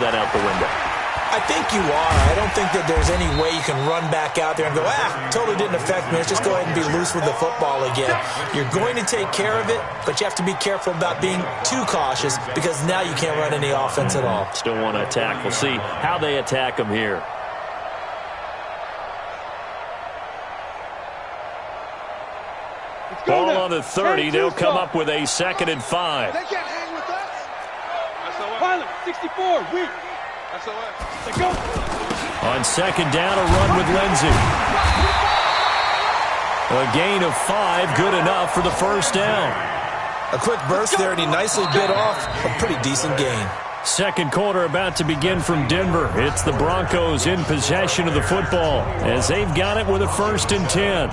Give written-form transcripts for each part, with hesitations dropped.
that out the window. I think you are. I don't think that there's any way you can run back out there and go, totally didn't affect me. Let's just go ahead and be loose with the football again. You're going to take care of it, but you have to be careful about being too cautious because now you can't run any offense at all. Still want to attack. We'll see how they attack them here. Ball on the 30. They'll come up with a 2nd and 5. They can't hang with us. Pilot, 64, weak. Let's go. On 2nd down, a run with Lindsey. A gain of 5, good enough for the 1st down. A quick burst there, and he nicely bit off a pretty decent gain. Second quarter about to begin from Denver. It's the Broncos in possession of the football as they've got it with a 1st and 10.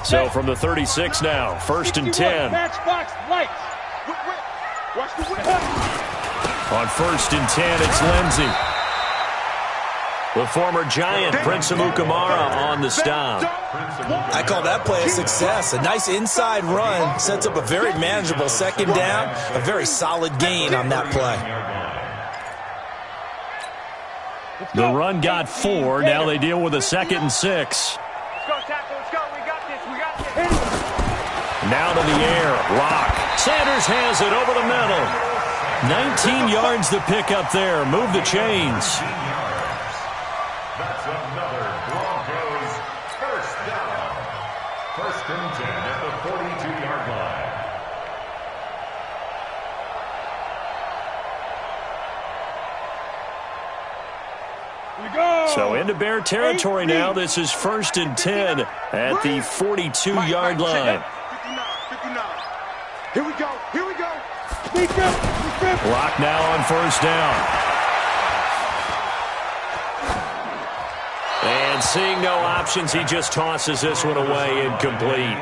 So from the 36 now, 1st and 10. Matchbox lights. On 1st and 10, it's Lindsey. The former Giant, Prince Amukamara, on the stop. I call that play a success. A nice inside run sets up a very manageable 2nd down. A very solid gain on that play. The run got 4. Now they deal with a 2nd and 6. Now to the air. Lock. Sanders has it over the middle. 19 yards to pick up there. Move the chains. That's another Broncos 1st down. 1st and 10 at the 42-yard line. So into Bear territory now. This is 1st and 10 at the 42-yard line. 59. Here we go. Lock now on 1st down. And seeing no options, he just tosses this one away, incomplete.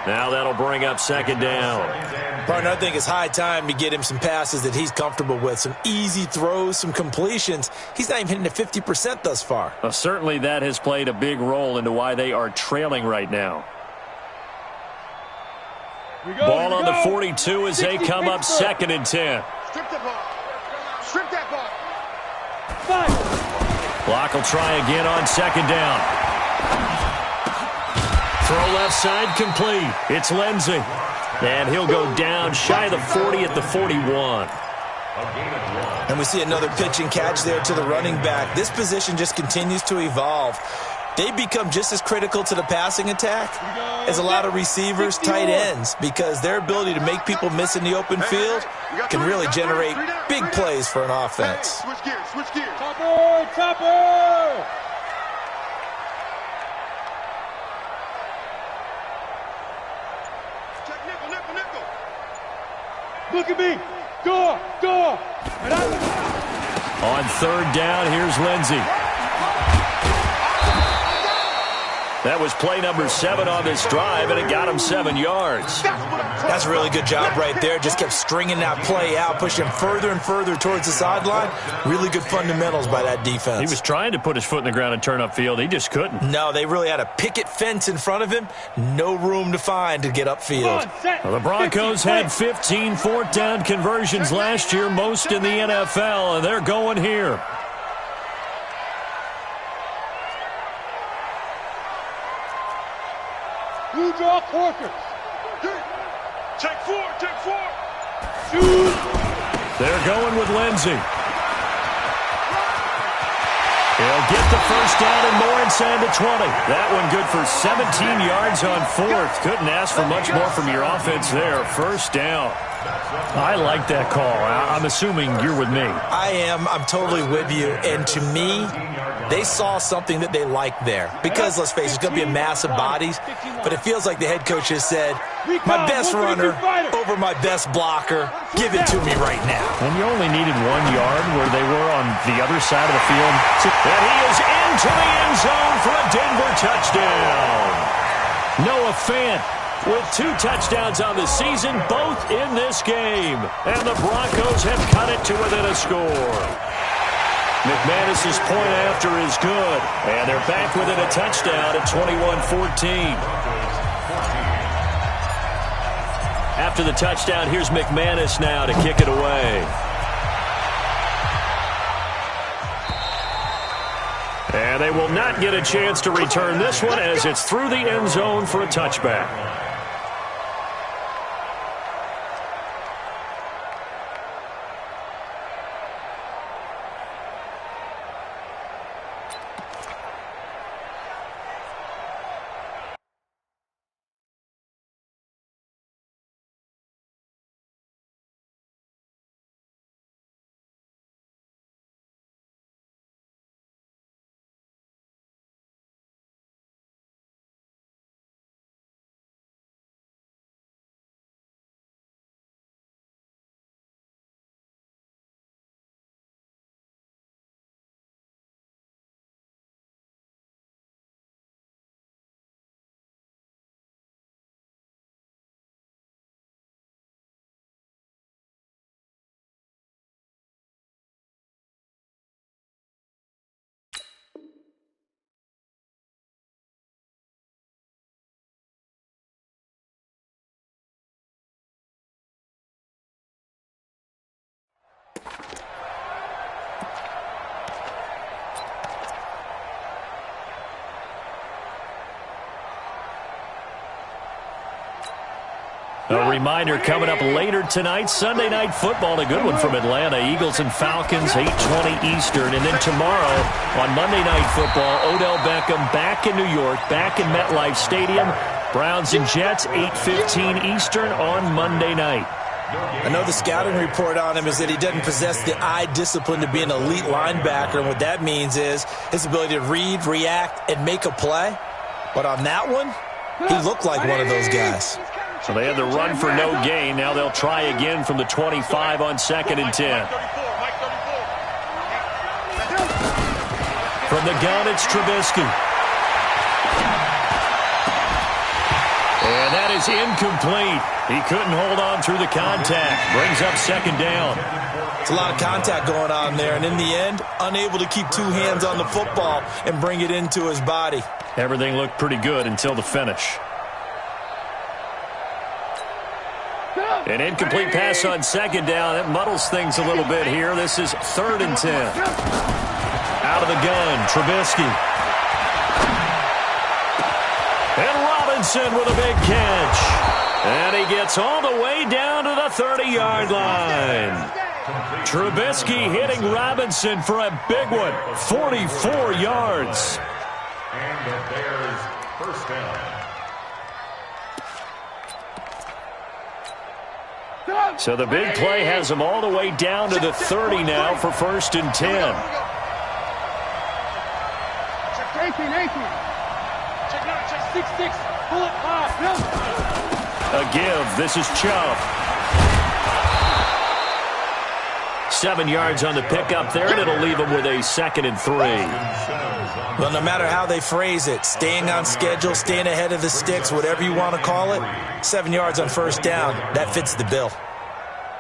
Now that'll bring up 2nd down. Partner, I think it's high time to get him some passes that he's comfortable with. Some easy throws, some completions. He's not even hitting at 50% thus far. Well, certainly that has played a big role into why they are trailing right now. Ball on the 42 as they come up 2nd and 10. Strip the ball. Strip that ball. Block will try again on 2nd down. Throw left side complete. It's Lindsey. And he'll go down shy of the 40 at the 41. And we see another pitch and catch there to the running back. This position just continues to evolve. They become just as critical to the passing attack as a lot of receivers, tight ends, because their ability to make people miss in the open field can really generate big plays for an offense. Switch gears. Topper. Check nickel. Look at me. Door. On 3rd down, here's Lindsey. That was play number 7 on this drive, and it got him 7 yards. That's a really good job right there. Just kept stringing that play out, pushing him further and further towards the sideline. Really good fundamentals by that defense. He was trying to put his foot in the ground and turn upfield. He just couldn't. No, they really had a picket fence in front of him. No room to find to get upfield. Well, the Broncos had 15 4th down conversions last year, most in the NFL, and they're going here. Blue draw Corker. Take four. Shoot. They're going with Lindsey. He'll get the 1st down and more inside the 20. That one good for 17 yards on 4th. Couldn't ask for much more from your offense there. 1st down. I like that call. I'm assuming you're with me. I am. I'm totally with you. And to me, They saw something that they liked there. Because, let's face it, it's going to be a mass of bodies, but it feels like the head coach has said, my best runner over my best blocker, give it to me right now. And you only needed 1 yard where they were on the other side of the field. And he is into the end zone for a Denver touchdown. Noah Fant with 2 touchdowns on the season, both in this game. And the Broncos have cut it to within a score. McManus's point after is good. And they're back within a touchdown at 21-14. After the touchdown, here's McManus now to kick it away. And they will not get a chance to return this one as it's through the end zone for a touchback. A reminder coming up later tonight, Sunday Night Football, a good one from Atlanta. Eagles and Falcons, 8:20 Eastern. And then tomorrow on Monday Night Football, Odell Beckham back in New York, back in MetLife Stadium. Browns and Jets, 8:15 Eastern on Monday night. I know the scouting report on him is that he doesn't possess the eye discipline to be an elite linebacker. And what that means is his ability to read, react, and make a play. But on that one, he looked like one of those guys. So they had the run for no gain. Now they'll try again from the 25 on 2nd and 10. From the gun, it's Trubisky. And that is incomplete. He couldn't hold on through the contact. Brings up 2nd down. It's a lot of contact going on there. And in the end, unable to keep 2 hands on the football and bring it into his body. Everything looked pretty good until the finish. An incomplete pass on 2nd down. That muddles things a little bit here. This is 3rd and 10. Out of the gun, Trubisky. And Robinson with a big catch. And he gets all the way down to the 30-yard line. Trubisky hitting Robinson for a big one. 44 yards. And the Bears first down. So the big play has them all the way down to the 30 now for 1st and 10. Check 18. Check 9, check 6. Pull it, 5. A give. This is Chubb. 7 yards on the pickup there, and it'll leave him with a 2nd and 3. Well, no matter how they phrase it, staying on schedule, staying ahead of the sticks, whatever you want to call it, 7 yards on 1st down, that fits the bill.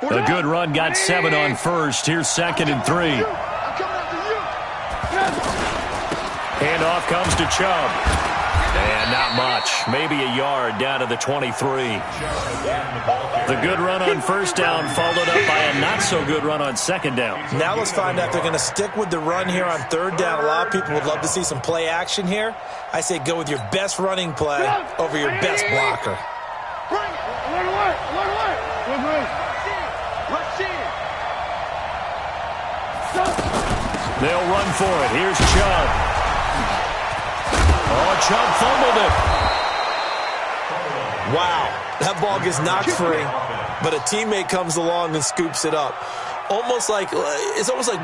A good run got 7 on 1st. Here's 2nd and 3. Handoff comes to Chubb. And not much. Maybe a yard down to the 23. The good run on 1st down followed up by a not-so-good run on 2nd down. Now let's find out if they're going to stick with the run here on 3rd down. A lot of people would love to see some play action here. I say go with your best running play over your best blocker. They'll run for it. Here's Chubb. Oh, Chubb fumbled it. Wow, that ball gets knocked free, but a teammate comes along and scoops it up. almost like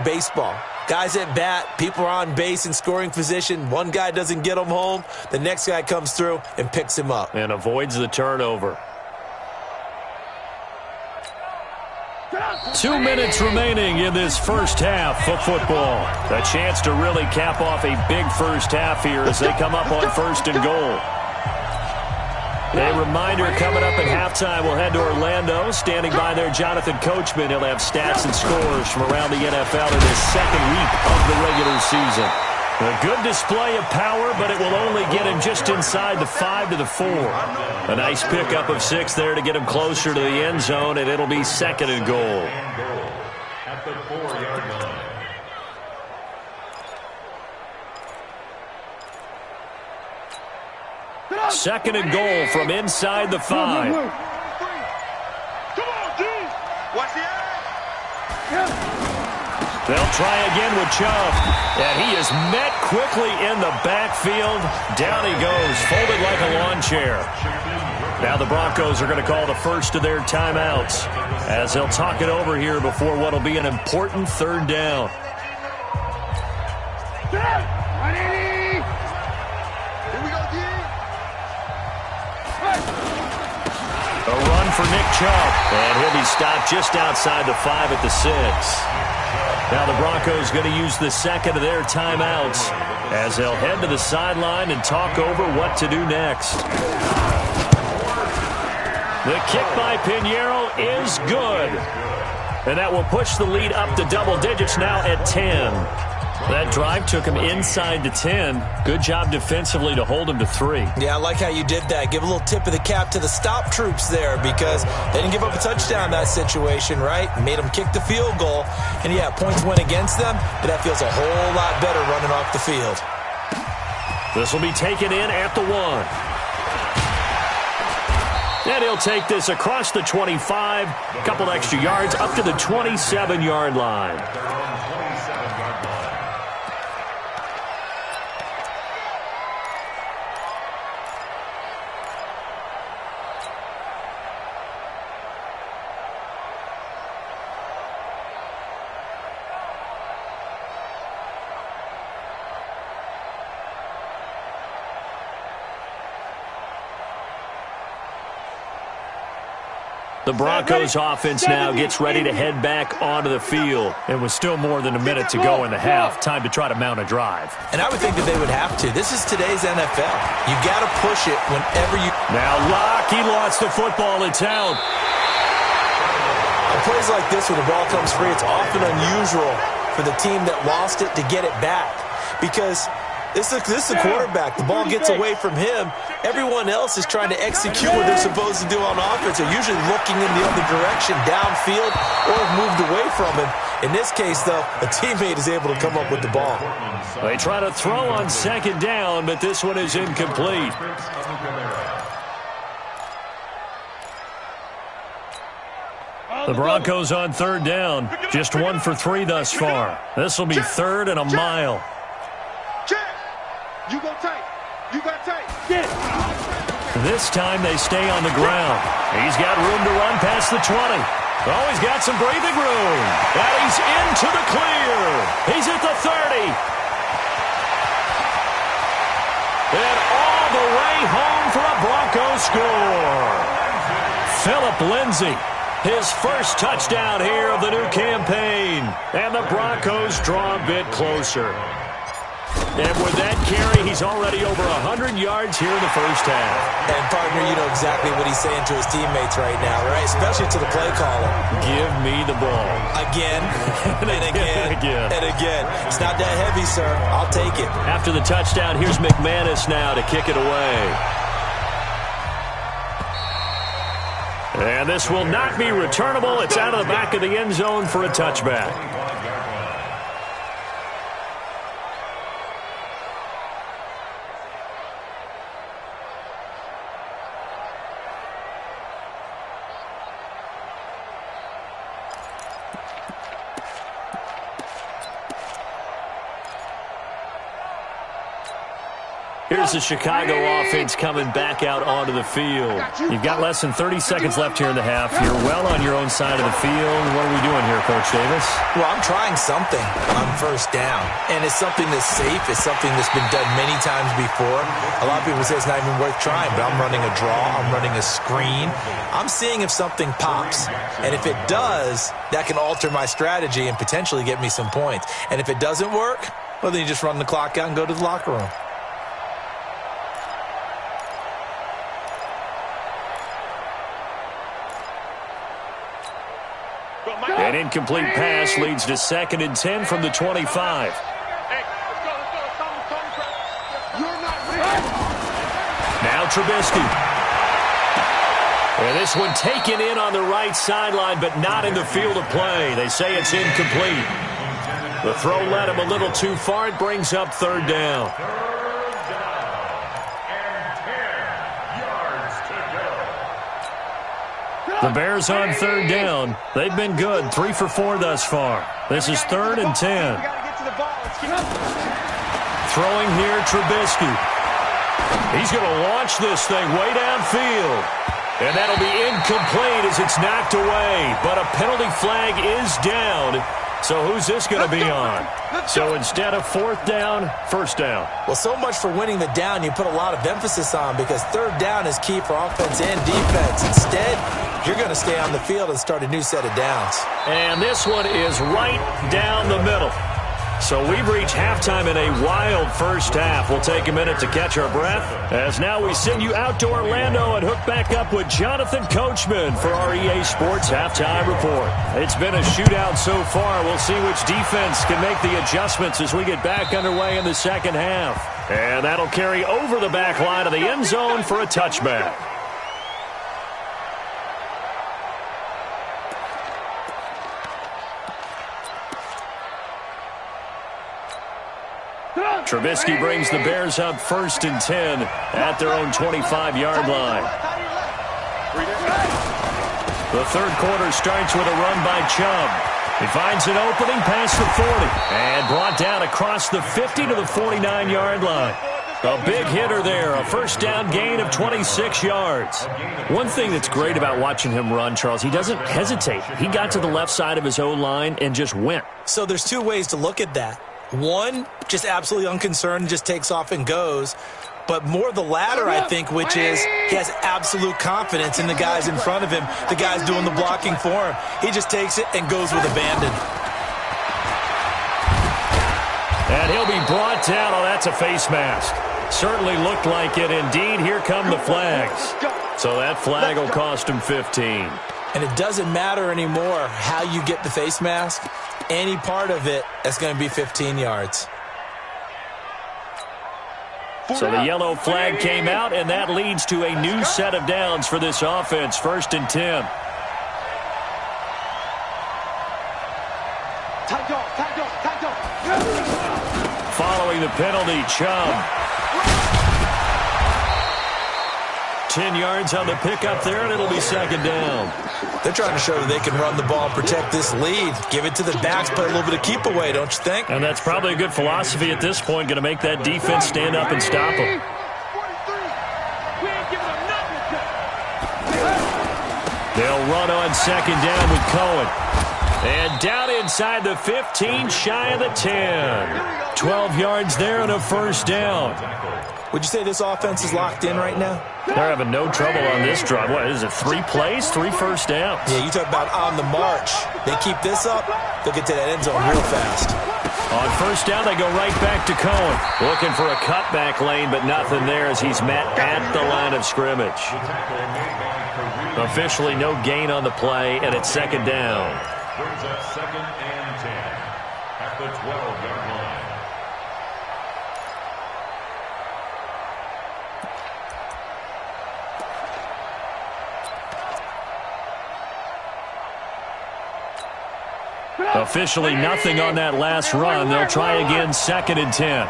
baseball. Guys at bat, people are on base in scoring position. One guy doesn't get him home. The next guy comes through and picks him up. And avoids the turnover. 2 minutes remaining in this first half of football. A chance to really cap off a big first half here as they come up on first and goal. A reminder coming up at halftime, we'll head to Orlando. Standing by there, Jonathan Coachman. He'll have stats and scores from around the NFL in his second week of the regular season. A good display of power, but it will only get him just inside the 5 to the 4. A nice pickup of 6 there to get him closer to the end zone, and it'll be second and goal. At the 4-yard line. Second and goal from inside the 5. Come on, D. Watch the eye. They'll try again with Chubb. And he is met quickly in the backfield. Down he goes, folded like a lawn chair. Now the Broncos are going to call the first of their timeouts as they'll talk it over here before what will be an important third down. A run for Nick Chubb, and he'll be stopped just outside the 5 at the 6. Now the Broncos going to use the second of their timeouts as they'll head to the sideline and talk over what to do next. The kick by Pinheiro is good, and that will push the lead up to double digits now at 10. That drive took him inside the 10. Good job defensively to hold him to 3. Yeah, I like how you did that. Give a little tip of the cap to the stop troops there because they didn't give up a touchdown in that situation, right? Made them kick the field goal. And, yeah, points went against them, but that feels a whole lot better running off the field. This will be taken in at the 1. And he'll take this across the 25. A couple extra yards up to the 27-yard line. The Broncos offense now gets ready to head back onto the field. And with still more than a minute to go in the half, time to try to mount a drive. And I would think that they would have to. This is today's NFL. You got to push it whenever you... Now Locke, he lost the football. It's out. On plays like this where the ball comes free, it's often unusual for the team that lost it to get it back. Because this is the quarterback. The ball gets away from him. Everyone else is trying to execute what they're supposed to do on offense. They're usually looking in the other direction, downfield, or moved away from him. In this case, though, a teammate is able to come up with the ball. They try to throw on second down, but this one is incomplete. The Broncos on third down. Just 1 for 3 thus far. This will be third and a mile. You go tight. You got tight. Get. This time they stay on the ground. He's got room to run past the 20. Oh, he's got some breathing room. And he's into the clear. He's at the 30. And all the way home for a Broncos score. Phillip Lindsay, his first touchdown here of the new campaign. And the Broncos draw a bit closer. And with that carry, he's already over 100 yards here in the first half. And, partner, you know exactly what he's saying to his teammates right now, right? Especially to the play caller. Give me the ball. Again, and again, and again. It's not that heavy, sir. I'll take it. After the touchdown, here's McManus now to kick it away. And this will not be returnable. It's out of the back of the end zone for a touchback. Here's the Chicago offense coming back out onto the field. You've got less than 30 seconds left here in the half. You're well on your own side of the field. What are we doing here, Coach Davis? Well, I'm trying something on first down, and it's something that's safe. It's something that's been done many times before. A lot of people say it's not even worth trying, but I'm running a draw. I'm running a screen. I'm seeing if something pops, and if it does, that can alter my strategy and potentially get me some points. And if it doesn't work, well, then you just run the clock out and go to the locker room. An incomplete pass leads to 2nd and 10 from the 25. Now Trubisky. And this one taken in on the right sideline, but not in the field of play. They say it's incomplete. The throw led him a little too far. It brings up 3rd down. The Bears on 3rd down. They've been good, 3 for 4 thus far. This is 3rd and 10. Throwing here, Trubisky. He's going to launch this thing way downfield. And that'll be incomplete as it's knocked away. But a penalty flag is down. So who's this going to be on? So instead of 4th down, 1st down. Well, so much for winning the down you put a lot of emphasis on, because 3rd down is key for offense and defense. Instead, you're going to stay on the field and start a new set of downs. And this one is right down the middle. So we've reached halftime in a wild first half. We'll take a minute to catch our breath, as now we send you out to Orlando and hook back up with Jonathan Coachman for our EA Sports Halftime Report. It's been a shootout so far. We'll see which defense can make the adjustments as we get back underway in the second half. And that'll carry over the back line of the end zone for a touchback. Trubisky brings the Bears up 1st and 10 at their own 25-yard line. The 3rd quarter starts with a run by Chubb. He finds an opening past the 40 and brought down across the 50 to the 49-yard line. A big hitter there, a 1st down gain of 26 yards. One thing that's great about watching him run, Charles, he doesn't hesitate. He got to the left side of his own line and just went. So there's 2 ways to look at that. One, just absolutely unconcerned, just takes off and goes. But more the latter, I think, which is he has absolute confidence in the guys in front of him, the guys doing the blocking for him. He just takes it and goes with abandon. And he'll be brought down. Oh, that's a face mask. Certainly looked like it. Indeed, here come the flags. So that flag will cost him 15. And it doesn't matter anymore how you get the face mask. Any part of it, that's going to be 15 yards. So the yellow flag came out, and that leads to a new set of downs for this offense. 1st and 10. Following the penalty, Chubb. 10 yards on the pickup there, and it'll be 2nd down. They're trying to show that they can run the ball, protect this lead. Give it to the backs, play a little bit of keep away, don't you think? And that's probably a good philosophy at this point, going to make that defense stand up and stop them. They'll run on 2nd down with Cohen. And down inside the 15, shy of the 10. 12 yards there and a 1st down. Would you say this offense is locked in right now? They're having no trouble on this drive. What is it, 3 plays, 3 first downs? Yeah, you talk about on the march. They keep this up, they'll get to that end zone real fast. On 1st down, they go right back to Cohen. Looking for a cutback lane, but nothing there as he's met at the line of scrimmage. Officially no gain on the play, and it's 2nd down. Brings up 2nd and 10 at the 12-yard line. Officially nothing on that last run. They'll try again, 2nd and 10.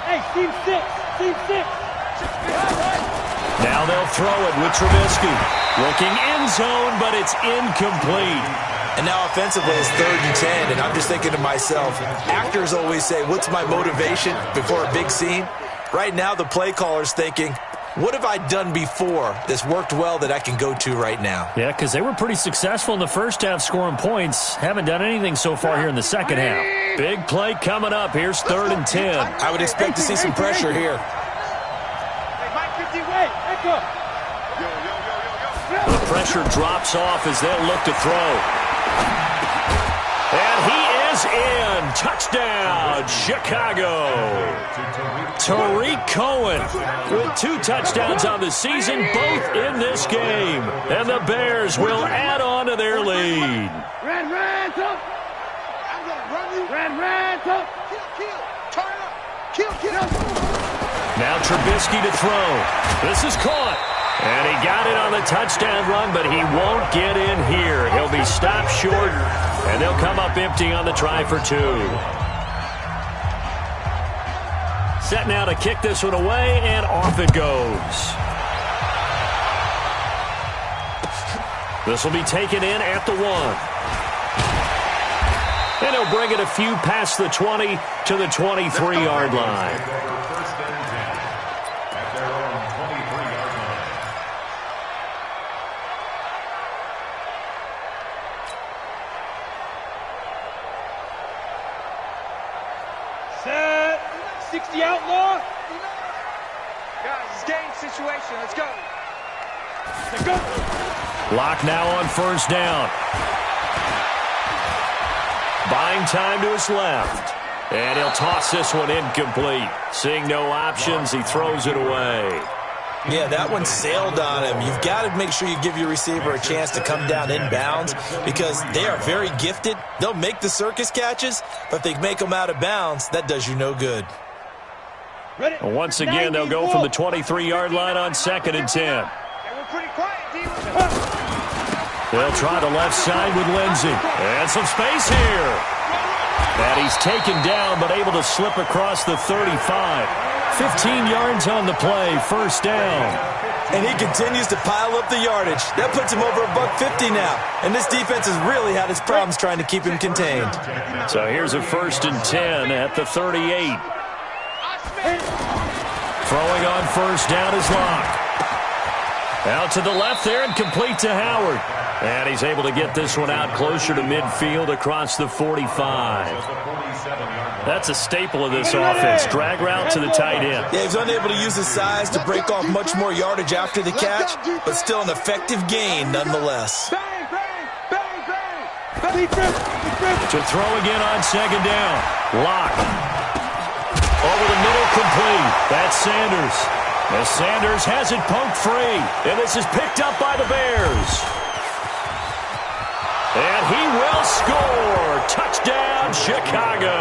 Hey, team 6, team 6. Now they'll throw it with Trubisky. Looking end zone, but it's incomplete. And now offensively, it's 3rd and 10, and I'm just thinking to myself, actors always say, what's my motivation before a big scene? Right now, the play caller's thinking, what have I done before that's worked well that I can go to right now? Yeah, because they were pretty successful in the first half scoring points. Haven't done anything so far here in the second half. Big play coming up. Here's 3rd and 10. I would expect to see some pressure here. The pressure drops off as they'll look to throw. And he is in. Touchdown, Chicago. Tariq Cohen with 2 touchdowns on the season, both in this game. And the Bears will add on to their lead. Now Trubisky to throw. This is caught. And he got it on the touchdown run, but he won't get in here. He'll be stopped short, and they'll come up empty on the try for 2. Set now to kick this one away, and off it goes. This will be taken in at the 1. And he'll bring it a few past the 20 to the 23-yard line. Set. 60 outlaw. Guys, it's game situation. Let's go. Let's go. Lock now on 1st down. Buying time to his left. And he'll toss this one incomplete. Seeing no options, he throws it away. Yeah, that one sailed on him. You've got to make sure you give your receiver a chance to come down inbounds because they are very gifted. They'll make the circus catches, but if they make them out of bounds, that does you no good. Once again, they'll go from the 23-yard line on 2nd and 10. They'll try the left side with Lindsey. And some space here. And he's taken down, but able to slip across the 35. 15 yards on the play, 1st down. And he continues to pile up the yardage. That puts him over $150 now. And this defense has really had its problems trying to keep him contained. So here's a 1st and 10 at the 38. Throwing on 1st down is Locke. Out to the left there and complete to Howard. And he's able to get this one out closer to midfield across the 45. That's a staple of this offense. Drag route to the tight end. Yeah, he's unable to use his size to break off much more yardage after the catch, but still an effective gain nonetheless. To throw again on 2nd down. Locke. Over the middle, complete. That's Sanders. As Sanders has it poked free. And this is picked up by the Bears. And he will score. Touchdown, Chicago.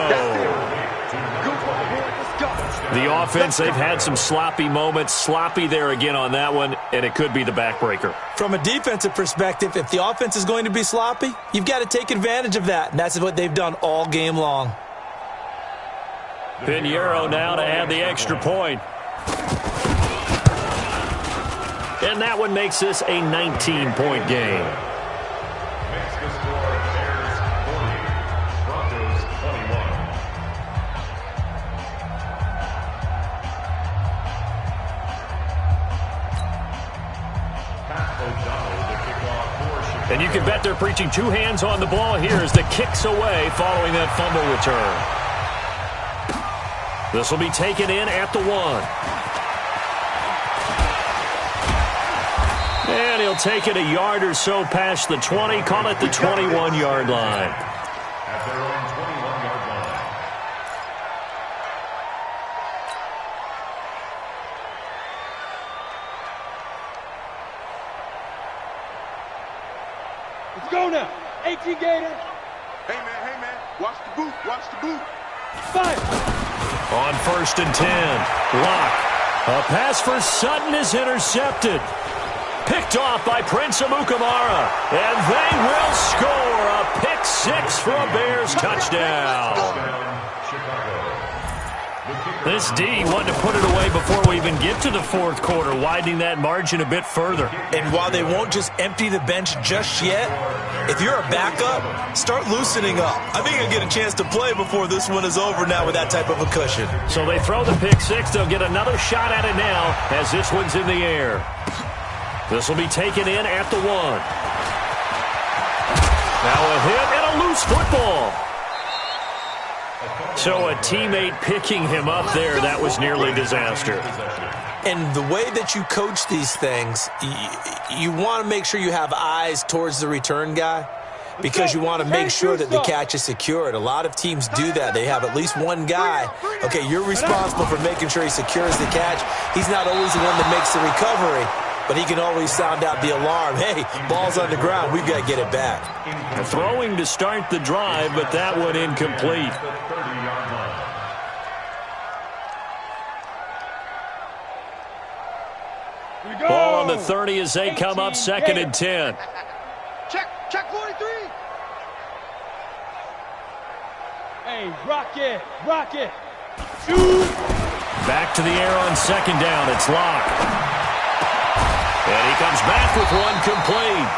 The offense, they've had some sloppy moments. Sloppy there again on that one, and it could be the backbreaker. From a defensive perspective, if the offense is going to be sloppy, you've got to take advantage of that, and that's what they've done all game long. Pinheiro now to add the extra point. And that one makes this a 19-point game. And you can bet they're preaching 2 hands on the ball here as the kick's away following that fumble return. This will be taken in at the 1. And he'll take it a yard or so past the 20, call it the 21-yard line. At their own 21-yard line. Let's go now. 18 Gator. Hey, man. Watch the boot. 5. On 1st and 10, Locke. A pass for Sutton is intercepted. Picked off by Prince Amukamara. And they will score a pick 6 for a Bears touchdown. This D wanted to put it away before we even get to the 4th quarter, widening that margin a bit further. And while they won't just empty the bench just yet, If you're a backup, start loosening up. I think you'll get a chance to play before this one is over now with that type of a cushion. So they throw the pick six. They'll get another shot at it now as this one's in the air. This will be taken in at the 1. Now a hit and a loose football. So a teammate picking him up there, that was nearly disaster. And the way that you coach these things, you want to make sure you have eyes towards the return guy because you want to make sure that the catch is secured. A lot of teams do that. They have at least one guy. Okay, you're responsible for making sure he secures the catch. He's not always the one that makes the recovery, but he can always sound out the alarm. Hey, ball's on the ground. We've got to get it back. Throwing to start the drive, but that one incomplete. Ball on the 30 as they come up 2nd and 10. Check 43. Hey, rock it. Shoot. Back to the air on 2nd down. It's Locke. And he comes back with one complete.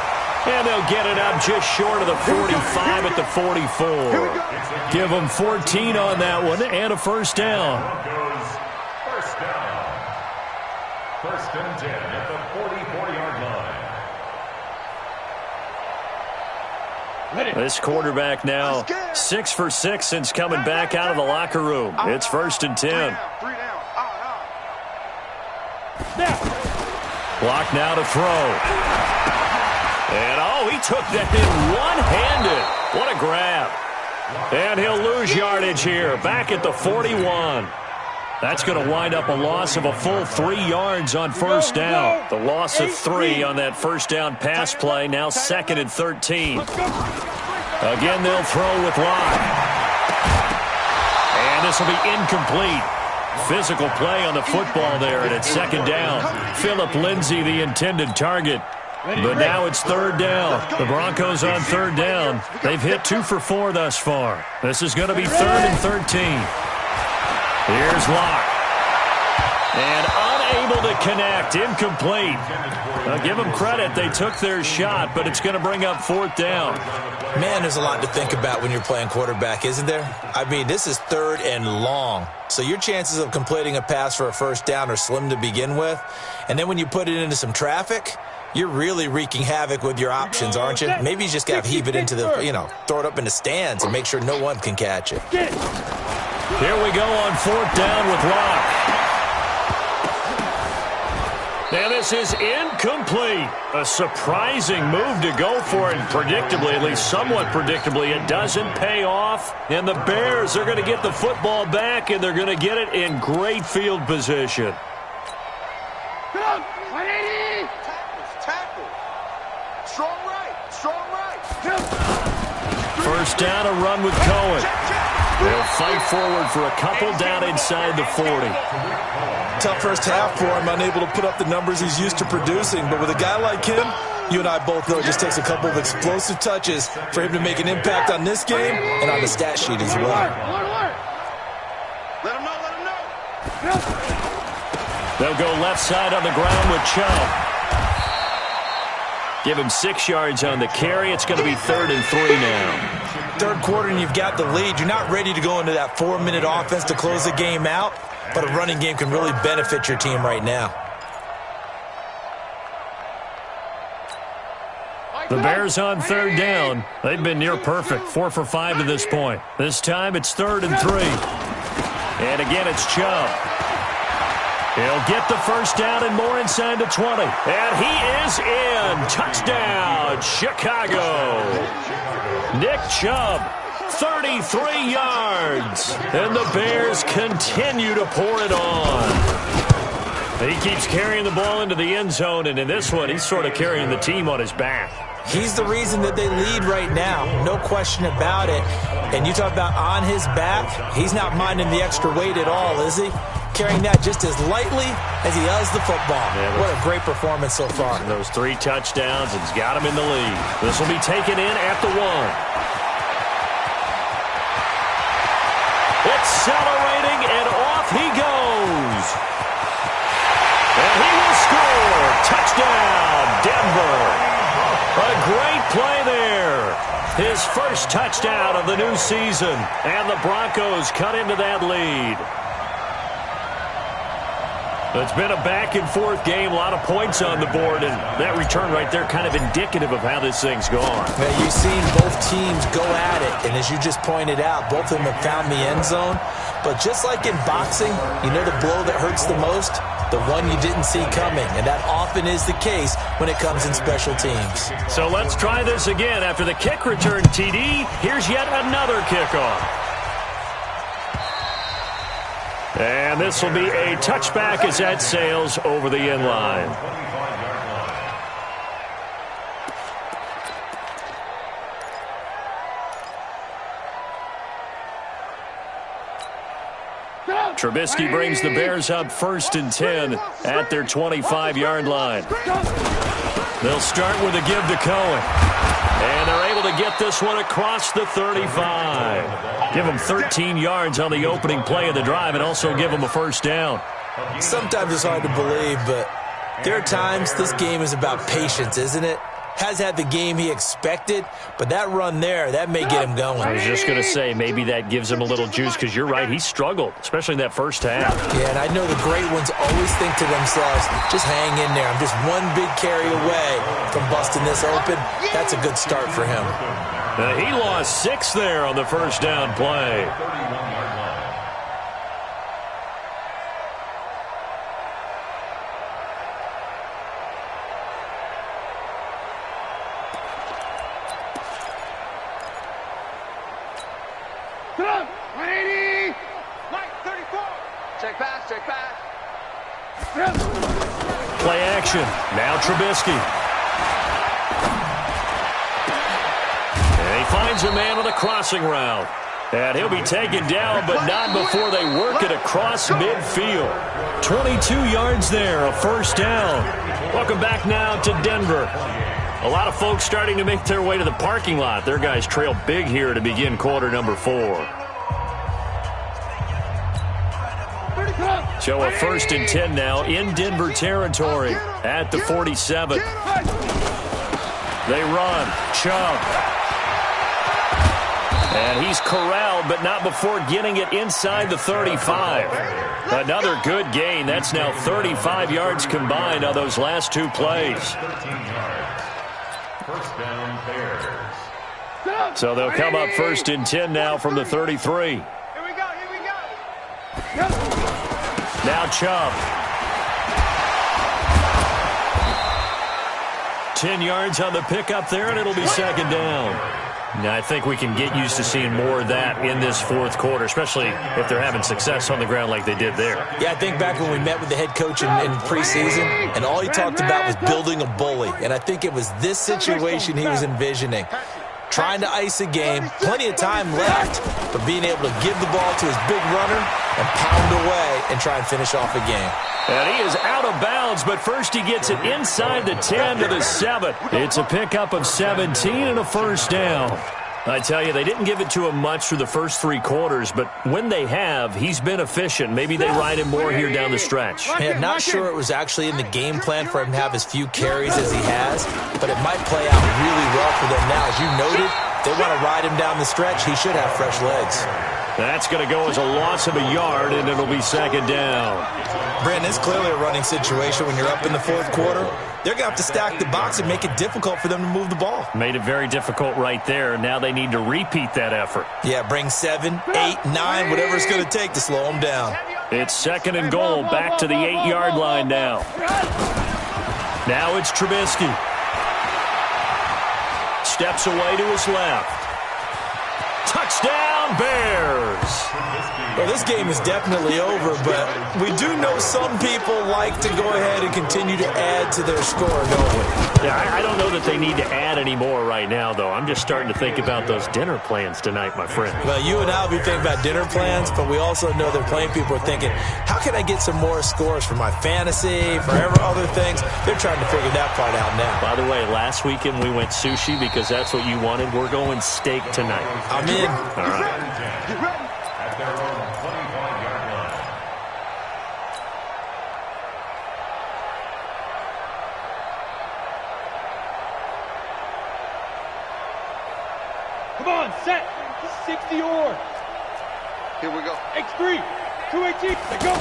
And they'll get it up just short of the 45 at the 44. Give them 14 on that one and a first down. First down. 1st and 10 at the 44-yard line. This quarterback now 6 for 6 since coming back out of the locker room. It's 1st and 10. Block now to throw. And, he took that in one-handed. What a grab. And he'll lose yardage here, back at the 41. That's going to wind up a loss of a full 3 yards on first down. The loss of 3 on that first down pass play, now 2nd and 13. Again, they'll throw with Locke. And this will be incomplete. Physical play on the football there, and it's 2nd down. Phillip Lindsay, the intended target. But now it's 3rd down. The Broncos on 3rd down. They've hit 2 for 4 thus far. This is going to be 3rd and 13. Here's Locke. And unable to connect. Incomplete. Now, give them credit. They took their shot, but it's going to bring up 4th down. Man, there's a lot to think about when you're playing quarterback, isn't there? I mean, this is 3rd and long. So your chances of completing a pass for a first down are slim to begin with. And then when you put it into some traffic, you're really wreaking havoc with your options, aren't you? Maybe you just got to heave it into the, throw it up in the stands and make sure no one can catch it. Here we go on 4th down with Locke. Now this is incomplete. A surprising move to go for it. Predictably, at least somewhat predictably, it doesn't pay off. And the Bears are going to get the football back, and they're going to get it in great field position. Get up! 180! Tackle. Strong right. First down, a run with Cohen. They'll fight forward for a couple down inside the 40. Tough first half for him, unable to put up the numbers he's used to producing. But with a guy like him, you and I both know it just takes a couple of explosive touches for him to make an impact on this game and on the stat sheet as well. Let him know. They'll go left side on the ground with Chubb. Give him 6 yards on the carry. It's going to be 3rd and 3 now. 3rd quarter and you've got the lead. You're not ready to go into that 4-minute offense to close the game out, but a running game can really benefit your team right now. The Bears on 3rd down. They've been near perfect, 4 for 5 to this point. This time it's 3rd and 3. And again, it's Chubb. He'll get the first down and more inside the 20. And he is in. Touchdown, Chicago. Nick Chubb, 33 yards. And the Bears continue to pour it on. He keeps carrying the ball into the end zone, and in this one, he's sort of carrying the team on his back. He's the reason that they lead right now, no question about it. And you talk about on his back, he's not minding the extra weight at all, is he? Carrying that just as lightly as he does the football. Yeah, what a great performance so far. Those 3 touchdowns, it's got him in the lead. This will be taken in at the 1. Accelerating, and off he goes. And he will score. Touchdown, Denver. A great play there. touchdown of the new season. And the Broncos cut into that lead. It's been a back-and-forth game, a lot of points on the board, and that return right there kind of indicative of how this thing's gone. Well, you've seen both teams go at it, and as you just pointed out, both of them have found the end zone. But just like in boxing, you know the blow that hurts the most? The one you didn't see coming, and that often is the case when it comes in special teams. So let's try this again. After the kick return, TD, here's yet another kickoff. And this will be a touchback as that sails over the end line. Trubisky brings the Bears up 1st and 10 at their 25-yard line. They'll start with a give to Cohen. And they're able to get this one across the 35. Give them 13 yards on the opening play of the drive and also give them a first down. Sometimes it's hard to believe, but there are times this game is about patience, isn't it? Has had the game he expected, but that run there, that may get him going. I was just going to say, maybe that gives him a little juice because you're right, he struggled, especially in that first half. Yeah, and I know the great ones always think to themselves, just hang in there. I'm just one big carry away from busting this open. That's a good start for him. He lost 6 there on the first down play. Play action. Now Trubisky. And he finds a man on the crossing route. And he'll be taken down, but not before they work it across midfield. 22 yards there, a first down. Welcome back now to Denver. A lot of folks starting to make their way to the parking lot. Their guys trail big here to begin quarter number 4. So a 1st and 10 now in Denver territory at the 47. They run. Chubb. And he's corralled, but not before getting it inside the 35. Another good gain. That's now 35 yards combined on those last 2 plays. First down, Bears. So they'll come up 1st and 10 now from the 33. Here we go. Now Chubb. 10 yards on the pickup there, and it'll be 2nd down. Now, I think we can get used to seeing more of that in this 4th quarter, especially if they're having success on the ground like they did there. Yeah, I think back when we met with the head coach in preseason, and all he talked about was building a bully. And I think it was this situation he was envisioning. Trying to ice a game, plenty of time left, but being able to give the ball to his big runner and pound away and try and finish off a game. And he is out of bounds, but first he gets it inside the 10 to the 7. It's a pickup of 17 and a first down. I tell you, they didn't give it to him much through the first 3 quarters, but when they have, he's been efficient. Maybe they ride him more here down the stretch. Man, not sure it was actually in the game plan for him to have as few carries as he has, but it might play out really well for them now. As you noted, they want to ride him down the stretch. He should have fresh legs. That's going to go as a loss of a yard, and it'll be 2nd down. Brandon, it's clearly a running situation when you're up in the 4th quarter. They're going to have to stack the box and make it difficult for them to move the ball. Made it very difficult right there. Now they need to repeat that effort. Yeah, bring 7, 8, 9, whatever it's going to take to slow them down. It's 2nd and goal, back to the 8-yard line now. Now it's Trubisky. Steps away to his left. Touchdown, Bears! Well, this game is definitely over, but we do know some people like to go ahead and continue to add to their score, don't we? Yeah, I don't know that they need to add any more right now, though. I'm just starting to think about those dinner plans tonight, my friend. Well, you and I will be thinking about dinner plans, but we also know that plenty of people are thinking, how can I get some more scores for my fantasy, for other things? They're trying to figure that part out now. By the way, last weekend we went sushi because that's what you wanted. We're going steak tonight. I'm in. All right. At their own 25-yard line. Come on, set. 60 or. Here we go. X3. 218. Let's go.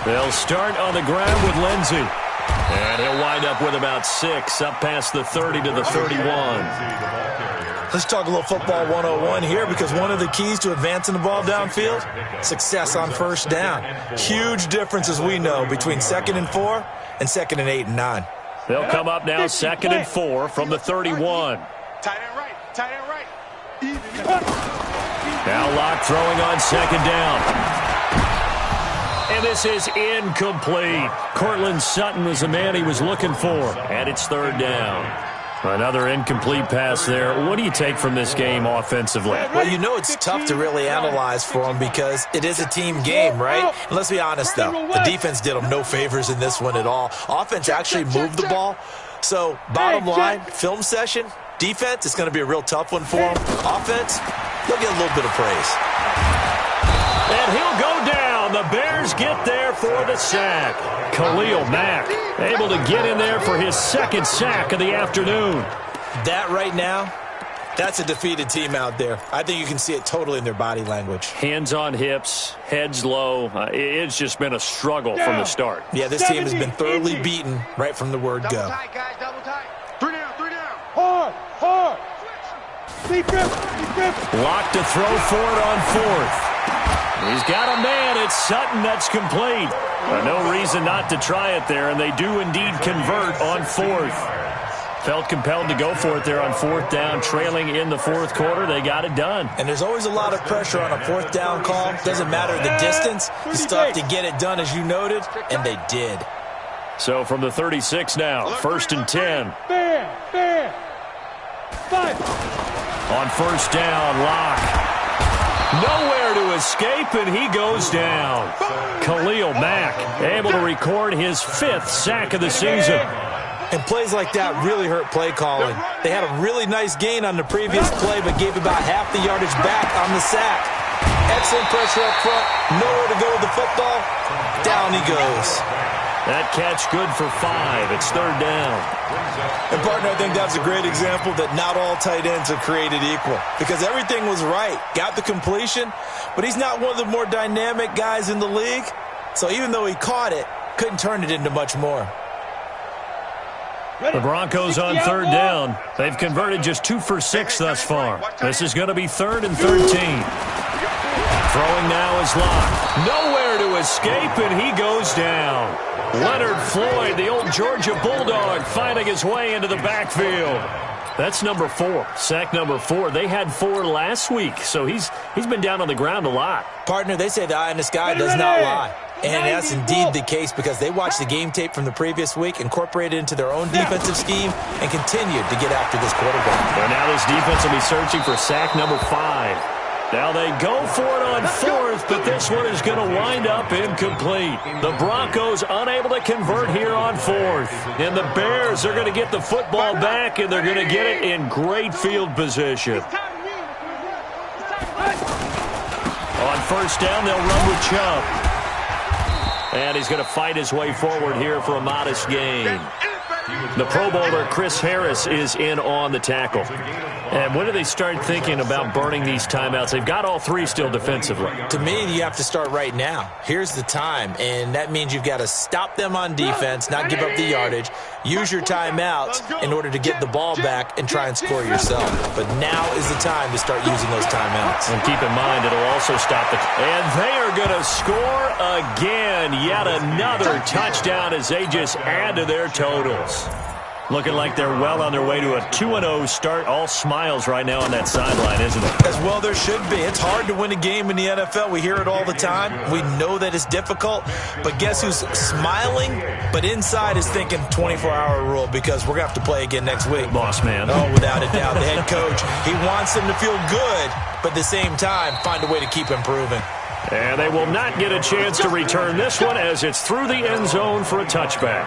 They'll start on the ground with Lindsey. And he'll wind up with about 6, up past the 30 to the 31. Let's talk a little football 101 here, because one of the keys to advancing the ball downfield, success on first down. Huge difference, as we know, between 2nd and 4 and 2nd and 8 and 9. They'll come up now 2nd and 4 from the 31. Tight end right. Tight end right. Now Locke throwing on 2nd down. And this is incomplete. Cortland Sutton was the man he was looking for. And it's 3rd down. Another incomplete pass there. What do you take from this game offensively? Well, you know it's tough to really analyze for them because it is a team game, right? And let's be honest, though. The defense did them no favors in this one at all. Offense actually moved the ball. So, bottom line, film session, defense, it's going to be a real tough one for them. Offense, they'll get a little bit of praise. And he'll go down. The Bears get there for the sack. Khalil Mack able to get in there for his 2nd sack of the afternoon. That right now, that's a defeated team out there. I think you can see it totally in their body language. Hands on hips, heads low. It's just been a struggle from the start. Yeah, this team has been thoroughly beaten right from the word go. Double tight, guys. Double tight. 3 down. 3 down. Hard. Hard. Deep grip. Deep grip. Lock to throw for it on 4th. He's got a man. It's Sutton. That's complete. No reason not to try it there, and they do indeed convert on 4th. Felt compelled to go for it there on 4th down, trailing in the 4th quarter. They got it done. And there's always a lot of pressure on a 4th down call. Doesn't matter the distance. You still have to get it done, as you noted, and they did. So from the 36 now, 1st and 10. Bam. Bam. 5. On 1st down, Locke. Nowhere to escape, and he goes down. Khalil Mack able to record his 5th sack of the season. And plays like that really hurt play calling. They had a really nice gain on the previous play, but gave about half the yardage back on the sack. Excellent pressure up front. Nowhere to go with the football. Down he goes. That catch good for 5. It's 3rd down. And, partner, I think that's a great example that not all tight ends are created equal, because everything was right. Got the completion, but he's not one of the more dynamic guys in the league. So even though he caught it, couldn't turn it into much more. The Broncos on 3rd down. They've converted just 2 for 6 thus far. This is going to be 3rd and 13. Throwing now is Locke. Nowhere to escape, and he goes down. Leonard Floyd, the old Georgia Bulldog, finding his way into the backfield. That's number 4, sack number 4. They had 4 last week, so he's been down on the ground a lot. Partner, they say the eye in the sky does not lie. And that's indeed the case, because they watched the game tape from the previous week, incorporated it into their own defensive scheme, and continued to get after this quarterback. And now this defense will be searching for sack number 5. Now they go for it on 4th, but this one is going to wind up incomplete. The Broncos unable to convert here on 4th. And the Bears are going to get the football back, and they're going to get it in great field position. On 1st down, they'll run with Chubb. And he's going to fight his way forward here for a modest gain. The Pro Bowler Chris Harris is in on the tackle. And when do they start thinking about burning these timeouts? They've got all 3 still defensively. To me, you have to start right now. Here's the time, and that means you've got to stop them on defense, not give up the yardage, use your timeouts in order to get the ball back and try and score yourself. But now is the time to start using those timeouts. And keep in mind, it'll also stop the... And they are going to score again. Yet another touchdown as they just add to their totals. Looking like they're well on their way to a 2-0 start. All smiles right now on that sideline, isn't it? As well there should be. It's hard to win a game in the NFL. We hear it all the time. We know that it's difficult. But guess who's smiling, but inside is thinking 24-hour rule, because we're going to have to play again next week. Boss man. Oh, without a doubt. The head coach, he wants them to feel good, but at the same time, find a way to keep improving. And they will not get a chance to return this one as it's through the end zone for a touchback.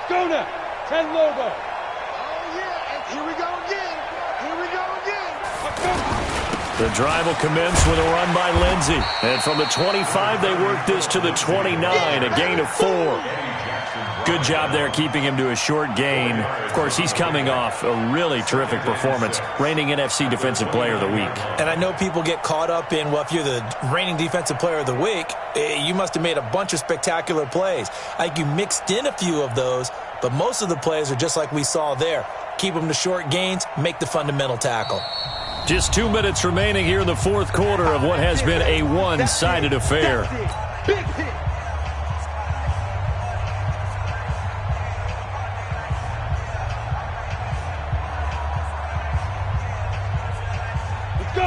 Go now. 10 logo. Oh, yeah. And here we go again. Here we go again. Let's go. The drive will commence with a run by Lindsey. And from the 25, they work this to the 29, a gain of 4. Good job there keeping him to a short gain. Of course, he's coming off a really terrific performance, reigning NFC Defensive Player of the Week. And I know people get caught up in, well, if you're the reigning Defensive Player of the Week, you must have made a bunch of spectacular plays. I think you mixed in a few of those, but most of the plays are just like we saw there. Keep them to short gains, make the fundamental tackle. Just 2 minutes remaining here in the fourth quarter of what has been a one-sided affair. Big hit.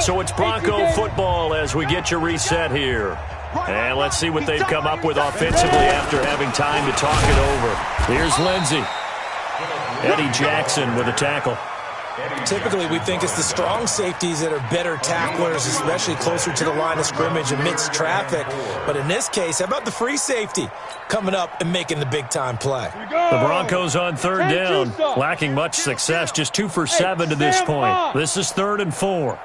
So it's Bronco football as we get you reset here. And let's see what they've come up with offensively after having time to talk it over. Here's Lindsey. Eddie Jackson with a tackle. Typically, we think it's the strong safeties that are better tacklers, especially closer to the line of scrimmage amidst traffic. But in this case, how about the free safety coming up and making the big-time play? The Broncos on third down, lacking much success, just 2 for 7 to this point. This is 3rd and 4.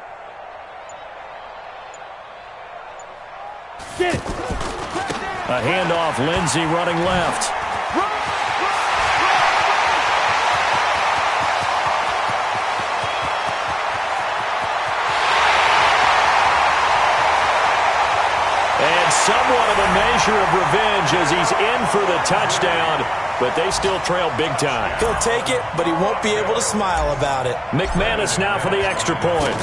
A handoff, Lindsey running left. And somewhat of a measure of revenge as he's in for the touchdown, but they still trail big time. He'll take it, but he won't be able to smile about it. McManus now for the extra point.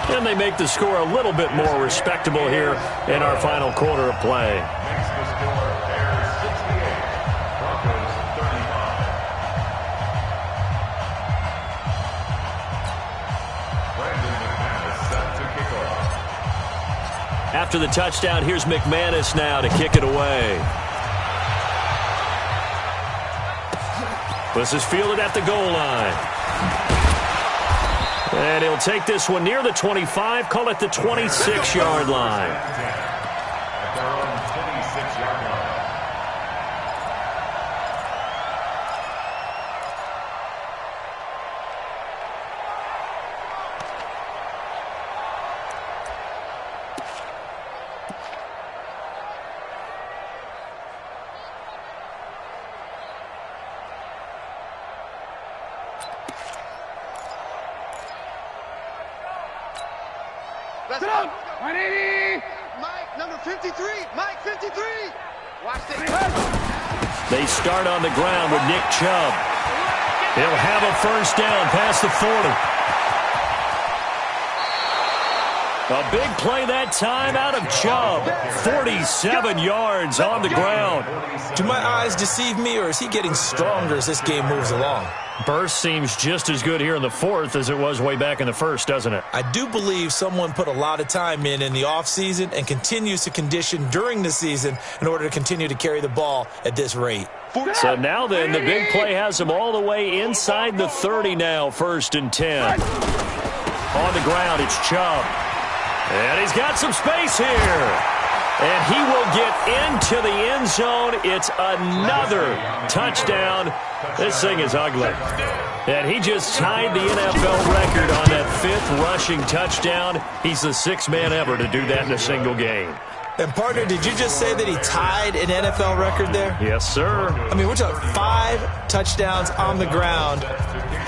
And they make the score a little bit more respectable here in our final quarter of play. Makes the score Bears 68, Broncos 35. Brandon McManus set to kick off. After the touchdown, here's McManus now to kick it away. This is fielded at the goal line. And he'll take this one near the 25, call it the 26-yard line. At their own 26-yard line. Let's go. 180. Mike, number 53. Mike, 53. Watch this. They start on the ground with Nick Chubb. He'll have a first down past the 40. A big play that time out of Chubb. 47 yards on the ground. Do my eyes deceive me, or is he getting stronger as this game moves along? Burst seems just as good here in the fourth as it was way back in the first, doesn't it? I do believe someone put a lot of time in the offseason and continues to condition during the season in order to continue to carry the ball at this rate. So now then, the big play has him all the way inside the 30 now, 1st and 10. On the ground, it's Chubb. And he's got some space here. And he will get into the end zone. It's another touchdown. This thing is ugly. And he just tied the NFL record on that 5th rushing touchdown. He's the 6th man ever to do that in a single game. And, partner, did you just say that he tied an NFL record there? Yes, sir. I mean, we're talking 5 touchdowns on the ground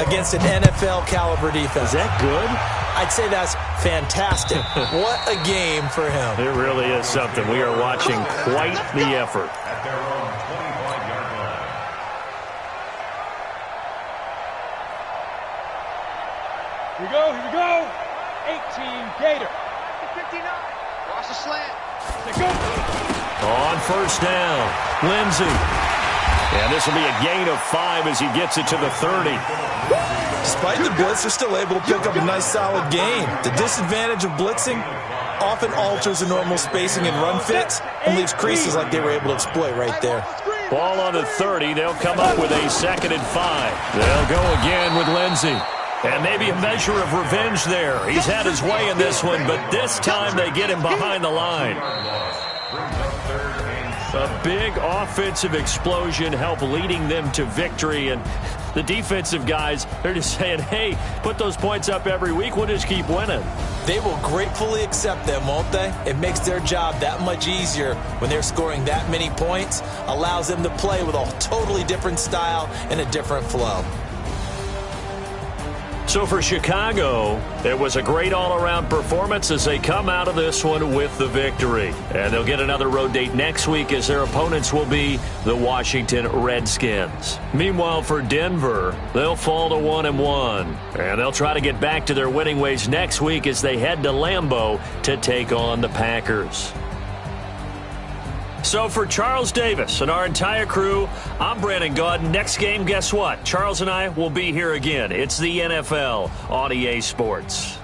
against an NFL-caliber defense. Is that good? I'd say that's fantastic. What a game for him. It really is something. We are watching quite the effort. At their own 25-yard line. Here we go, here we go. 18 Gator. 59. Watch the slant. Let's go. On first down, Lindsey. And this will be a gain of 5 as he gets it to the 30. Despite the blitz, they're still able to pick up a nice, solid gain. The disadvantage of blitzing often alters the normal spacing and run fits and leaves creases like they were able to exploit right there. Ball on the 30. They'll come up with a 2nd and 5. They'll go again with Lindsey. And maybe a measure of revenge there. He's had his way in this one, but this time they get him behind the line. Brings up 3rd and 7. A big offensive explosion help leading them to victory. And the defensive guys, they're just saying, hey, put those points up every week. We'll just keep winning. They will gratefully accept them, won't they? It makes their job that much easier when they're scoring that many points. Allows them to play with a totally different style and a different flow. So for Chicago, it was a great all-around performance as they come out of this one with the victory. And they'll get another road date next week as their opponents will be the Washington Redskins. Meanwhile, for Denver, they'll fall to 1-1. And they'll try to get back to their winning ways next week as they head to Lambeau to take on the Packers. So for Charles Davis and our entire crew, I'm Brandon Gaudin. Next game, guess what? Charles and I will be here again. It's the NFL on EA Sports.